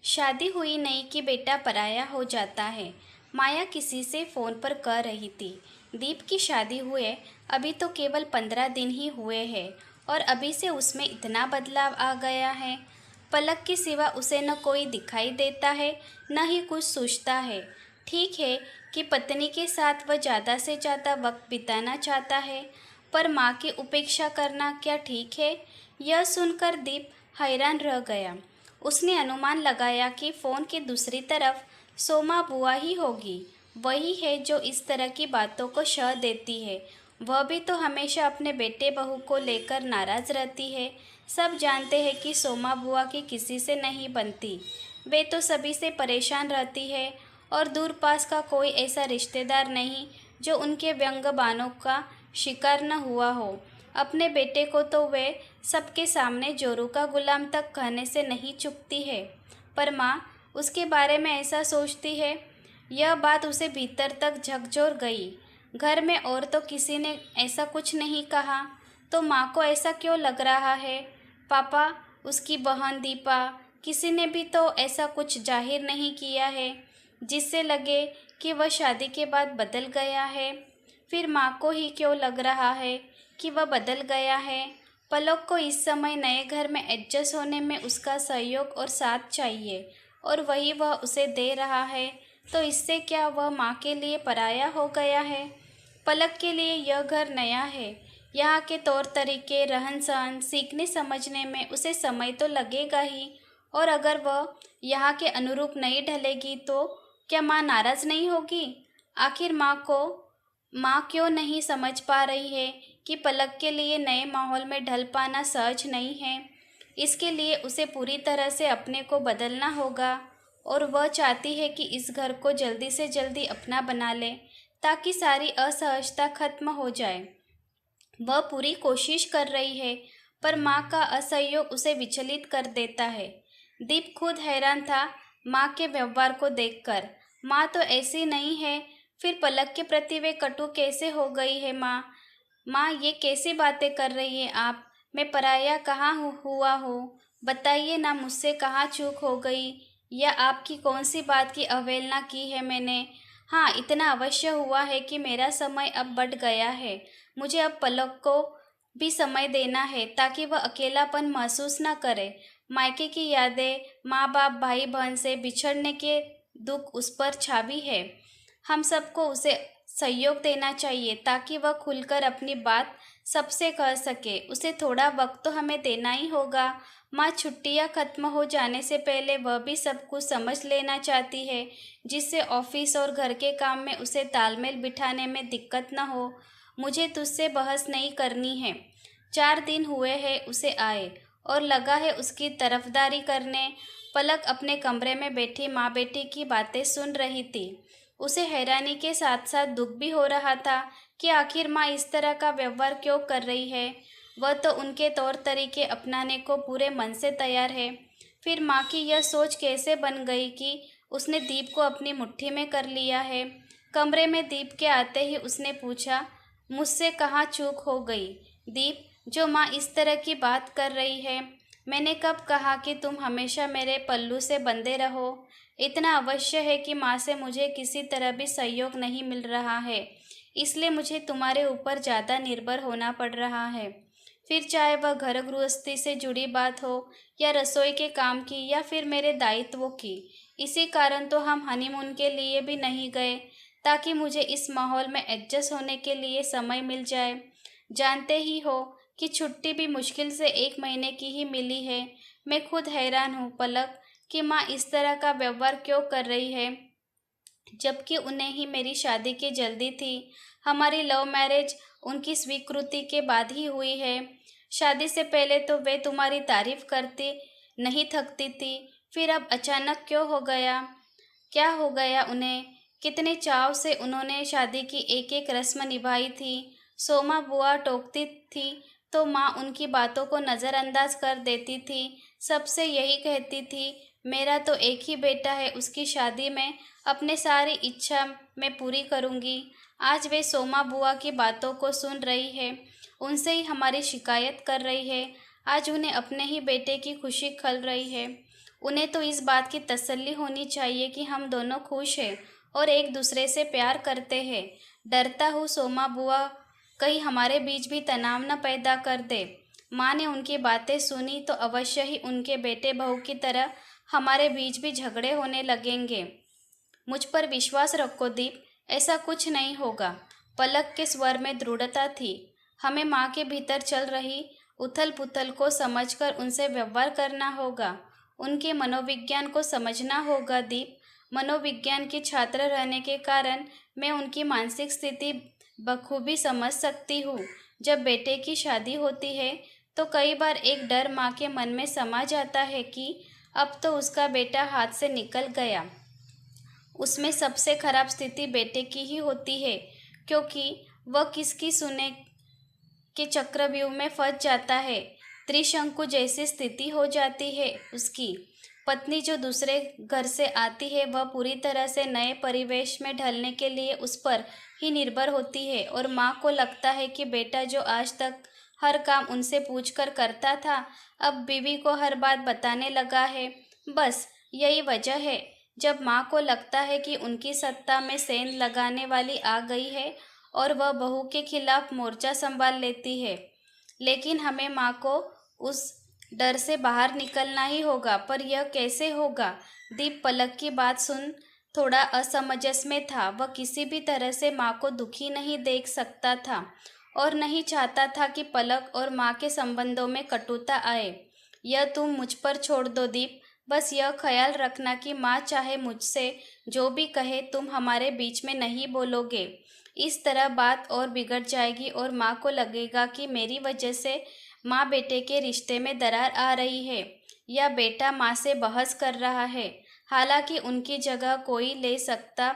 शादी हुई नहीं कि बेटा पराया हो जाता है। माया किसी से फ़ोन पर कह रही थी। दीप की शादी हुए अभी तो केवल 15 दिन ही हुए हैं और अभी से उसमें इतना बदलाव आ गया है। पलक के सिवा उसे न कोई दिखाई देता है, न ही कुछ सोचता है। ठीक है कि पत्नी के साथ वह ज़्यादा से ज़्यादा वक्त बिताना चाहता है, पर माँ की उपेक्षा करना क्या ठीक है? यह सुनकर दीप हैरान रह गया। उसने अनुमान लगाया कि फ़ोन की दूसरी तरफ सोमा बुआ ही होगी। वही है जो इस तरह की बातों को शह देती है। वह भी तो हमेशा अपने बेटे बहू को लेकर नाराज़ रहती है। सब जानते हैं कि सोमा बुआ की किसी से नहीं बनती। वे तो सभी से परेशान रहती है और दूर पास का कोई ऐसा रिश्तेदार नहीं जो उनके व्यंग बाणों का शिकार न हुआ हो। अपने बेटे को तो वे सबके सामने जोरू का गुलाम तक कहने से नहीं चूकती है, पर माँ उसके बारे में ऐसा सोचती है। यह बात उसे भीतर तक झकझोर गई। घर में और तो किसी ने ऐसा कुछ नहीं कहा, तो माँ को ऐसा क्यों लग रहा है? पापा, उसकी बहन दीपा, किसी ने भी तो ऐसा कुछ जाहिर नहीं किया है जिससे लगे कि वह शादी के बाद बदल गया है। फिर माँ को ही क्यों लग रहा है कि वह बदल गया है? पलक को इस समय नए घर में एडजस्ट होने में उसका सहयोग और साथ चाहिए, और वही वह उसे दे रहा है, तो इससे क्या वह माँ के लिए पराया हो गया है? पलक के लिए यह घर नया है। यहाँ के तौर तरीके, रहन सहन सीखने समझने में उसे समय तो लगेगा ही, और अगर वह यहाँ के अनुरूप नहीं ढलेगी तो क्या माँ नाराज़ नहीं होगी? आखिर माँ क्यों नहीं समझ पा रही है कि पलक के लिए नए माहौल में ढल पाना सहज नहीं है। इसके लिए उसे पूरी तरह से अपने को बदलना होगा, और वह चाहती है कि इस घर को जल्दी से जल्दी अपना बना ले, ताकि सारी असहजता खत्म हो जाए। वह पूरी कोशिश कर रही है, पर माँ का असहयोग उसे विचलित कर देता है। दीप खुद हैरान था माँ के व्यवहार को देखकर। माँ तो ऐसी नहीं है, फिर पलक के प्रति वे कटु कैसे हो गई है? माँ ये कैसी बातें कर रही हैं आप? मैं पराया कहाँ हुआ हूँ? बताइए ना, मुझसे कहाँ चूक हो गई, या आपकी कौन सी बात की अवहेलना की है मैंने? हाँ, इतना अवश्य हुआ है कि मेरा समय अब बढ़ गया है। मुझे अब पलक को भी समय देना है, ताकि वह अकेलापन महसूस न करे। मायके की यादें, माँ बाप, भाई बहन से बिछड़ने के दुख उस पर छावी है। हम सबको उसे सहयोग देना चाहिए, ताकि वह खुलकर अपनी बात सबसे कह सके। उसे थोड़ा वक्त तो हमें देना ही होगा। माँ छुट्टियाँ खत्म हो जाने से पहले वह भी सब कुछ समझ लेना चाहती है, जिससे ऑफिस और घर के काम में उसे तालमेल बिठाने में दिक्कत न हो। मुझे तुझसे बहस नहीं करनी है। 4 दिन हुए हैं उसे आए, और लगा है उसकी तरफदारी करने। पलक अपने कमरे में बैठी माँ बेटी की बातें सुन रही थी। उसे हैरानी के साथ साथ दुख भी हो रहा था कि आखिर माँ इस तरह का व्यवहार क्यों कर रही है। वह तो उनके तौर तरीके अपनाने को पूरे मन से तैयार है। फिर माँ की यह सोच कैसे बन गई कि उसने दीप को अपनी मुट्ठी में कर लिया है? कमरे में दीप के आते ही उसने पूछा, मुझसे कहाँ चूक हो गई दीप, जो माँ इस तरह की बात कर रही है? मैंने कब कहा कि तुम हमेशा मेरे पल्लू से बंधे रहो? इतना अवश्य है कि माँ से मुझे किसी तरह भी सहयोग नहीं मिल रहा है, इसलिए मुझे तुम्हारे ऊपर ज़्यादा निर्भर होना पड़ रहा है। फिर चाहे वह घर गृहस्थी से जुड़ी बात हो, या रसोई के काम की, या फिर मेरे दायित्वों की। इसी कारण तो हम हनीमून के लिए भी नहीं गए, ताकि मुझे इस माहौल में एडजस्ट होने के लिए समय मिल जाए। जानते ही हो कि छुट्टी भी मुश्किल से 1 महीने की ही मिली है। मैं खुद हैरान हूँ पलक, कि माँ इस तरह का व्यवहार क्यों कर रही है, जबकि उन्हें ही मेरी शादी की जल्दी थी। हमारी लव मैरिज उनकी स्वीकृति के बाद ही हुई है। शादी से पहले तो वे तुम्हारी तारीफ करती नहीं थकती थी, फिर अब अचानक क्यों हो गया? क्या हो गया उन्हें? कितने चाव से उन्होंने शादी की एक एक रस्म निभाई थी। सोमा बुआ टोकती थी तो माँ उनकी बातों को नज़रअंदाज कर देती थी। सबसे यही कहती थी, मेरा तो एक ही बेटा है, उसकी शादी में अपने सारी इच्छा मैं पूरी करूँगी। आज वे सोमा बुआ की बातों को सुन रही है, उनसे ही हमारी शिकायत कर रही है। आज उन्हें अपने ही बेटे की खुशी खल रही है। उन्हें तो इस बात की तसल्ली होनी चाहिए कि हम दोनों खुश हैं और एक दूसरे से प्यार करते हैं। डरता हूँ सोमा बुआ कहीं हमारे बीच भी तनाव न पैदा कर दे। माँ ने उनकी बातें सुनी तो अवश्य ही उनके बेटे बहू की तरह हमारे बीच भी झगड़े होने लगेंगे। मुझ पर विश्वास रखो दीप, ऐसा कुछ नहीं होगा। पलक के स्वर में दृढ़ता थी। हमें माँ के भीतर चल रही उथल पुथल को समझकर उनसे व्यवहार करना होगा। उनके मनोविज्ञान को समझना होगा दीप। मनोविज्ञान की छात्र रहने के कारण मैं उनकी मानसिक स्थिति बखूबी समझ सकती हूँ। जब बेटे की शादी होती है तो कई बार एक डर माँ के मन में समा जाता है कि अब तो उसका बेटा हाथ से निकल गया। उसमें सबसे खराब स्थिति बेटे की ही होती है, क्योंकि वह किसकी सुने के चक्रव्यूह में फंस जाता है। त्रिशंकु जैसी स्थिति हो जाती है उसकी। पत्नी जो दूसरे घर से आती है वह पूरी तरह से नए परिवेश में ढलने के लिए उस पर ही निर्भर होती है, और माँ को लगता है कि बेटा जो आज तक हर काम उनसे पूछकर करता था अब बीवी को हर बात बताने लगा है। बस यही वजह है जब माँ को लगता है कि उनकी सत्ता में सेंध लगाने वाली आ गई है और वह बहू के खिलाफ मोर्चा संभाल लेती है। लेकिन हमें माँ को उस डर से बाहर निकलना ही होगा। पर यह कैसे होगा? दीप पलक की बात सुन थोड़ा असमंजस में था। वह किसी भी तरह से माँ को दुखी नहीं देख सकता था और नहीं चाहता था कि पलक और माँ के संबंधों में कटुता आए। यह तुम मुझ पर छोड़ दो दीप। बस यह ख्याल रखना कि माँ चाहे मुझसे जो भी कहे तुम हमारे बीच में नहीं बोलोगे। इस तरह बात और बिगड़ जाएगी और माँ को लगेगा कि मेरी वजह से माँ बेटे के रिश्ते में दरार आ रही है या बेटा माँ से बहस कर रहा है। हालांकि उनकी जगह कोई ले सकता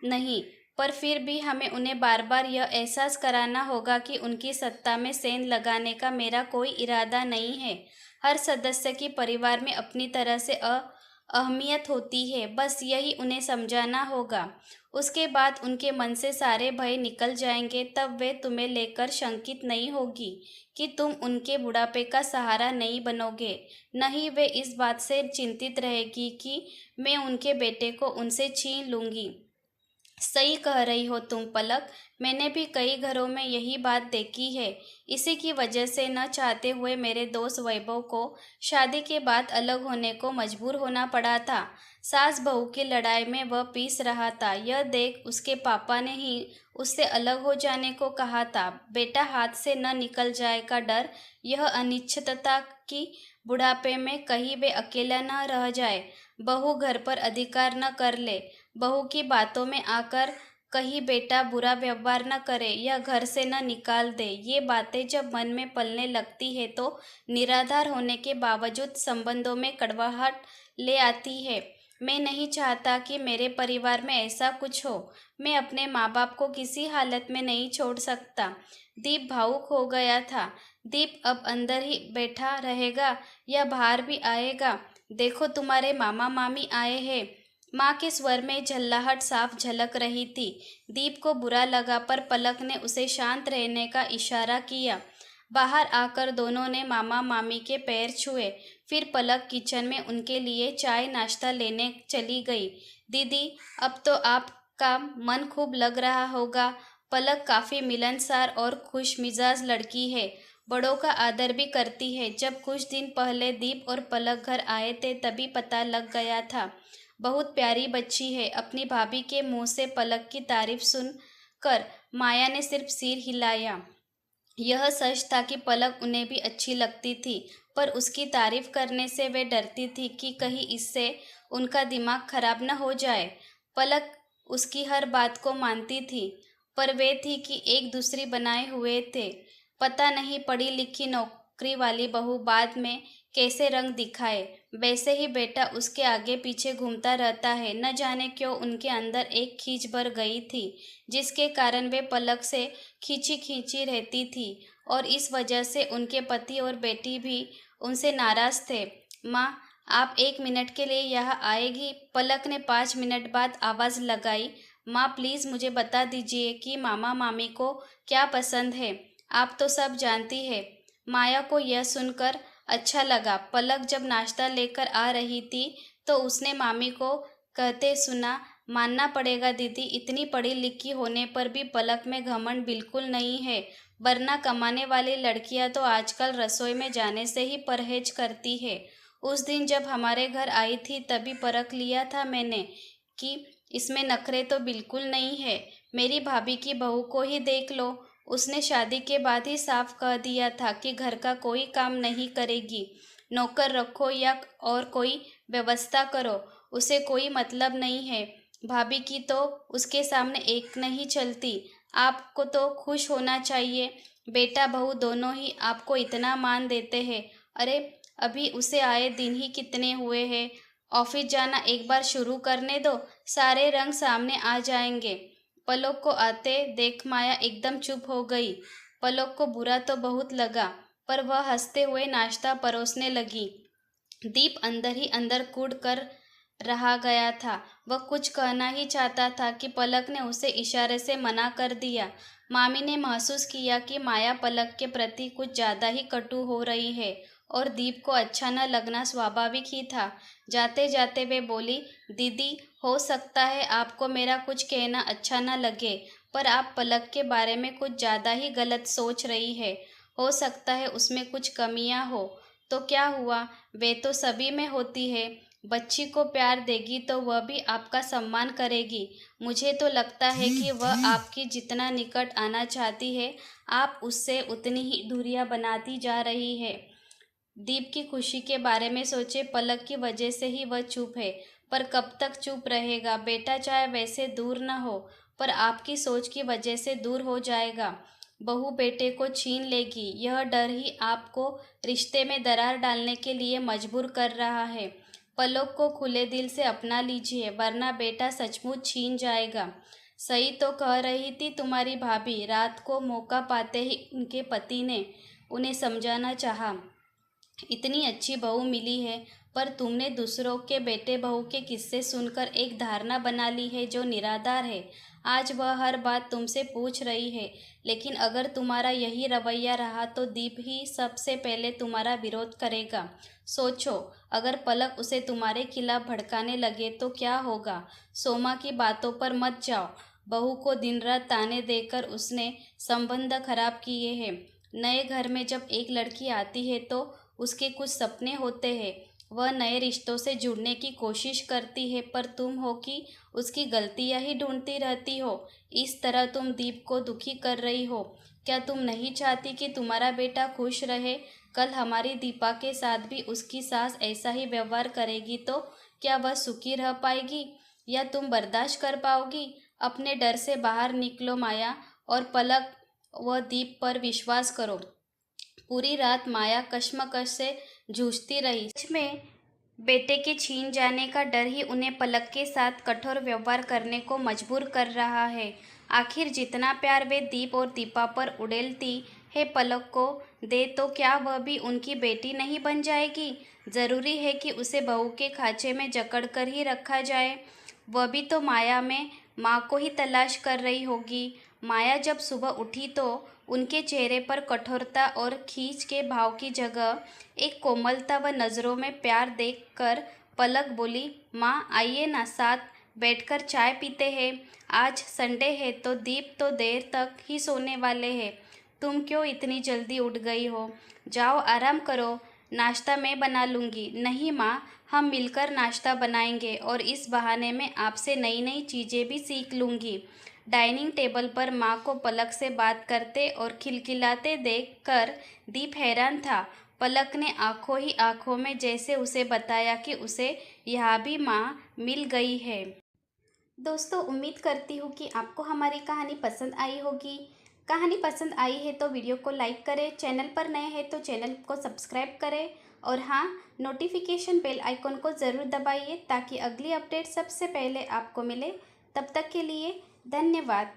नहीं, पर फिर भी हमें उन्हें बार बार यह एहसास कराना होगा कि उनकी सत्ता में सेंध लगाने का मेरा कोई इरादा नहीं है। हर सदस्य की परिवार में अपनी तरह से अहमियत होती है, बस यही उन्हें समझाना होगा। उसके बाद उनके मन से सारे भय निकल जाएंगे। तब वे तुम्हें लेकर शंकित नहीं होगी कि तुम उनके बुढ़ापे का सहारा नहीं बनोगे। नहीं, वे इस बात से चिंतित रहेगी कि मैं उनके बेटे को उनसे छीन लूँगी। सही कह रही हो तुम पलक, मैंने भी कई घरों में यही बात देखी है। इसी की वजह से न चाहते हुए मेरे दोस्त वैभव को शादी के बाद अलग होने को मजबूर होना पड़ा था। सास बहू की लड़ाई में वह पीस रहा था। यह देख उसके पापा ने ही उससे अलग हो जाने को कहा था। बेटा हाथ से न निकल जाए का डर, यह अनिश्चितता की बुढ़ापे में कहीं वे अकेला न रह जाए, बहू घर पर अधिकार न कर ले, बहू की बातों में आकर कहीं बेटा बुरा व्यवहार न करे या घर से न निकाल दे। ये बातें जब मन में पलने लगती है तो निराधार होने के बावजूद संबंधों में कड़वाहट ले आती है। मैं नहीं चाहता कि मेरे परिवार में ऐसा कुछ हो। मैं अपने माँ बाप को किसी हालत में नहीं छोड़ सकता। दीप भावुक हो गया था। दीप अब अंदर ही बैठा रहेगा या बाहर भी आएगा? देखो तुम्हारे मामा मामी आए हैं। माँ के स्वर में झल्लाहट साफ झलक रही थी। दीप को बुरा लगा, पर पलक ने उसे शांत रहने का इशारा किया। बाहर आकर दोनों ने मामा मामी के पैर छुए। फिर पलक किचन में उनके लिए चाय नाश्ता लेने चली गई। दीदी, अब तो आपका मन खूब लग रहा होगा। पलक काफ़ी मिलनसार और खुश मिजाज लड़की है। बड़ों का आदर भी करती है। जब कुछ दिन पहले दीप और पलक घर आए थे तभी पता लग गया था। बहुत प्यारी बच्ची है। अपनी भाभी के मुंह से पलक की तारीफ सुनकर माया ने सिर्फ सिर हिलाया। यह सच था कि पलक उन्हें भी अच्छी लगती थी, पर उसकी तारीफ करने से वे डरती थी कि कहीं इससे उनका दिमाग खराब न हो जाए। पलक उसकी हर बात को मानती थी, पर वे थी कि एक दूसरी बनाए हुए थे। पता नहीं पढ़ी लिखी नौकरी वाली बहू बाद में कैसे रंग दिखाए, वैसे ही बेटा उसके आगे पीछे घूमता रहता है। न जाने क्यों उनके अंदर एक खींच भर गई थी, जिसके कारण वे पलक से खींची खींची रहती थी, और इस वजह से उनके पति और बेटी भी उनसे नाराज थे। माँ, आप 1 मिनट के लिए यहाँ आएगी? पलक ने 5 मिनट बाद आवाज़ लगाई। माँ, प्लीज़ मुझे बता दीजिए कि मामा मामी को क्या पसंद है। आप तो सब जानती है। माया को यह सुनकर अच्छा लगा। पलक जब नाश्ता लेकर आ रही थी तो उसने मामी को कहते सुना, मानना पड़ेगा दीदी, इतनी पढ़ी लिखी होने पर भी पलक में घमंड बिल्कुल नहीं है, वरना कमाने वाली लड़कियां तो आजकल रसोई में जाने से ही परहेज करती है। उस दिन जब हमारे घर आई थी तभी परख लिया था मैंने कि इसमें नखरे तो बिल्कुल नहीं है। मेरी भाभी की बहू को ही देख लो, उसने शादी के बाद ही साफ कह दिया था कि घर का कोई काम नहीं करेगी, नौकर रखो या और कोई व्यवस्था करो, उसे कोई मतलब नहीं है। भाभी की तो उसके सामने एक नहीं चलती। आपको तो खुश होना चाहिए, बेटा बहू दोनों ही आपको इतना मान देते हैं। अरे अभी उसे आए दिन ही कितने हुए हैं, ऑफिस जाना एक बार शुरू करने दो, सारे रंग सामने आ जाएंगे। पलक को आते देख माया एकदम चुप हो गई। पलक को बुरा तो बहुत लगा, पर वह हंसते हुए नाश्ता परोसने लगी। दीप अंदर ही अंदर कूद कर रहा गया था। वह कुछ कहना ही चाहता था कि पलक ने उसे इशारे से मना कर दिया। मामी ने महसूस किया कि माया पलक के प्रति कुछ ज़्यादा ही कटु हो रही है और दीप को अच्छा न लगना स्वाभाविक ही था। जाते जाते वे बोली, दीदी हो सकता है आपको मेरा कुछ कहना अच्छा न लगे, पर आप पलक के बारे में कुछ ज़्यादा ही गलत सोच रही है। हो सकता है उसमें कुछ कमियां हो, तो क्या हुआ, वे तो सभी में होती है। बच्ची को प्यार देगी तो वह भी आपका सम्मान करेगी। मुझे तो लगता है कि वह आपकी जितना निकट आना चाहती है, आप उससे उतनी ही दूरियां बनाती जा रही है। दीप की खुशी के बारे में सोचे, पलक की वजह से ही वह चुप है, पर कब तक चुप रहेगा। बेटा चाहे वैसे दूर न हो, पर आपकी सोच की वजह से दूर हो जाएगा। बहू बेटे को छीन लेगी, यह डर ही आपको रिश्ते में दरार डालने के लिए मजबूर कर रहा है। पलक को खुले दिल से अपना लीजिए, वरना बेटा सचमुच छीन जाएगा। सही तो कह रही थी तुम्हारी भाभी। रात को मौका पाते ही उनके पति ने उन्हें समझाना चाहा, इतनी अच्छी बहू मिली है, पर तुमने दूसरों के बेटे बहू के किस्से सुनकर एक धारणा बना ली है जो निराधार है। आज वह हर बात तुमसे पूछ रही है, लेकिन अगर तुम्हारा यही रवैया रहा तो दीप ही सबसे पहले तुम्हारा विरोध करेगा। सोचो, अगर पलक उसे तुम्हारे खिलाफ भड़काने लगे तो क्या होगा। सोमा की बातों पर मत जाओ। बहू को दिन रात ताने देकर उसने संबंध खराब किए हैं। नए घर में जब एक लड़की आती है तो उसके कुछ सपने होते हैं, वह नए रिश्तों से जुड़ने की कोशिश करती है, पर तुम हो कि उसकी गलतियां ही ढूंढती रहती हो। इस तरह तुम दीप को दुखी कर रही हो। क्या तुम नहीं चाहती कि तुम्हारा बेटा खुश रहे। कल हमारी दीपा के साथ भी उसकी सास ऐसा ही व्यवहार करेगी तो क्या वह सुखी रह पाएगी, या तुम बर्दाश्त कर पाओगी। अपने डर से बाहर निकलो माया, और पलक व दीप पर विश्वास करो। पूरी रात माया कश्मकश से जूझती रही। सच में बेटे के छीन जाने का डर ही उन्हें पलक के साथ कठोर व्यवहार करने को मजबूर कर रहा है। आखिर जितना प्यार वे दीप और दीपा पर उड़ेलती है, पलक को दे तो क्या वह भी उनकी बेटी नहीं बन जाएगी। जरूरी है कि उसे बहू के खांचे में जकड़ कर ही रखा जाए। वह भी तो माया में माँ को ही तलाश कर रही होगी। माया जब सुबह उठी तो उनके चेहरे पर कठोरता और खींच के भाव की जगह एक कोमलता व नज़रों में प्यार देखकर पलक बोली, माँ आइए ना, साथ बैठकर चाय पीते हैं। आज संडे है तो दीप तो देर तक ही सोने वाले हैं। तुम क्यों इतनी जल्दी उठ गई हो। जाओ आराम करो, नाश्ता मैं बना लूँगी। नहीं माँ, हम मिलकर नाश्ता बनाएंगे और इस बहाने में आपसे नई नई चीज़ें भी सीख लूँगी। डाइनिंग टेबल पर माँ को पलक से बात करते और खिलखिलाते देखकर दीप हैरान था। पलक ने आंखों ही आंखों में जैसे उसे बताया कि उसे यहाँ भी माँ मिल गई है। दोस्तों, उम्मीद करती हूँ कि आपको हमारी कहानी पसंद आई होगी। कहानी पसंद आई है तो वीडियो को लाइक करें, चैनल पर नए हैं तो चैनल को सब्सक्राइब करें, और हाँ, नोटिफिकेशन बेल आइकन को ज़रूर दबाइए ताकि अगली अपडेट सबसे पहले आपको मिले। तब तक के लिए धन्यवाद।